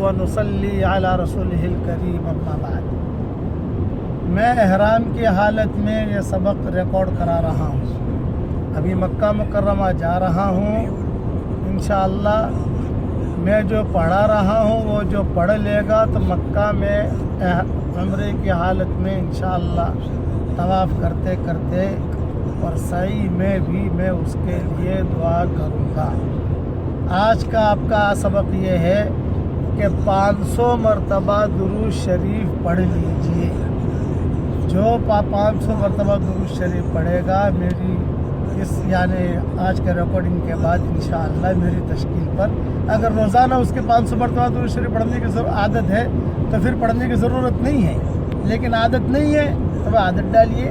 ونصلي على رسوله الكريم اما بعد۔ میں احرام کی حالت میں یہ سبق ریکارڈ کرا رہا ہوں۔ ابھی مکہ مکرمہ جا رہا ہوں، انشاءاللہ میں جو پڑھا رہا ہوں وہ جو پڑھ لے گا تو مکہ میں عمرے کی حالت میں انشاءاللہ طواف کرتے کرتے اور سعی میں بھی میں اس کے لیے دعا کروں گا۔ آج کا آپ کا سبق یہ ہے کہ 500 مرتبہ درود شریف پڑھ لیجئے۔ جو 500 مرتبہ درود شریف پڑھے گا میری اس یعنی آج کے ریکارڈنگ کے بعد انشاءاللہ میری تشکیل پر، اگر روزانہ اس کے 500 مرتبہ درود شریف پڑھنے کی عادت ہے تو پھر پڑھنے کی ضرورت نہیں ہے، لیکن عادت نہیں ہے تو عادت ڈالیے،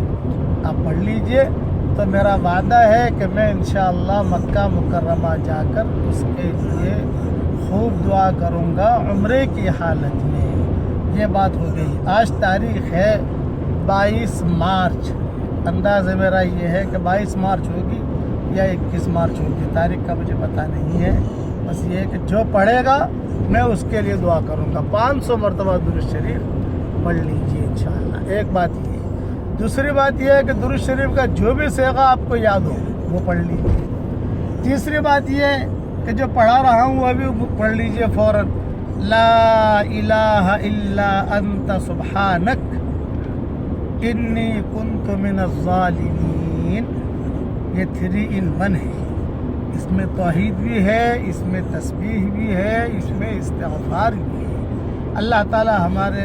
آپ پڑھ لیجئے۔ تو میرا وعدہ ہے کہ میں انشاءاللہ مکہ مکرمہ جا کر اس کے لیے خوب دعا کروں گا عمرے کی حالت میں۔ یہ بات ہو گئی۔ آج تاریخ ہے 22 مارچ، انداز میرا یہ ہے کہ 22 مارچ ہوگی یا 21 مارچ ہوگی، تاریخ کا مجھے پتہ نہیں ہے، بس یہ ہے کہ جو پڑھے گا میں اس کے لیے دعا کروں گا۔ 500 مرتبہ درود شریف پڑھ لیجئے انشاءاللہ۔ ایک بات یہ ہے۔ دوسری بات یہ ہے کہ درود شریف کا جو بھی صیغہ آپ کو یاد ہو وہ پڑھ لیجئے۔ تیسری بات یہ ہے کہ جو پڑھا رہا ہوں وہ بھی پڑھ لیجئے فوراً۔ لا الہ الا انت سبحانک انی کنت من الظالمین۔ یہ 3 in 1 ہے، اس میں توحید بھی ہے، اس میں تسبیح بھی ہے، اس میں استغفار بھی ہے۔ اللہ تعالی ہمارے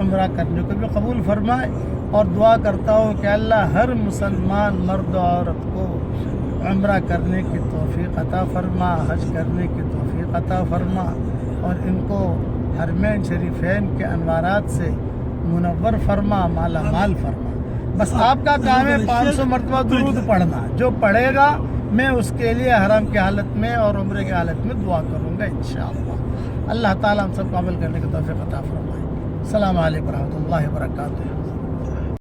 عمرہ کرنے کو بھی قبول فرمائے، اور دعا کرتا ہوں کہ اللہ ہر مسلمان مرد و عورت کو عمرہ کرنے کی توفیق عطا فرما، حج کرنے کی توفیق عطا فرما، اور ان کو حرمین شریفین کے انوارات سے منور فرما، مالا مال فرما۔ بس آپ کا کام ہے 500 مرتبہ درود پڑھنا۔ جو پڑھے گا میں اس کے لیے حرم کی حالت میں اور عمرے کی حالت میں دعا کروں گا انشاءاللہ۔ اللہ تعالیٰ ہم سب کو عمل کرنے کی توفیق عطا فرمائے۔ السلام علیکم ورحمۃ اللہ وبرکاتہ۔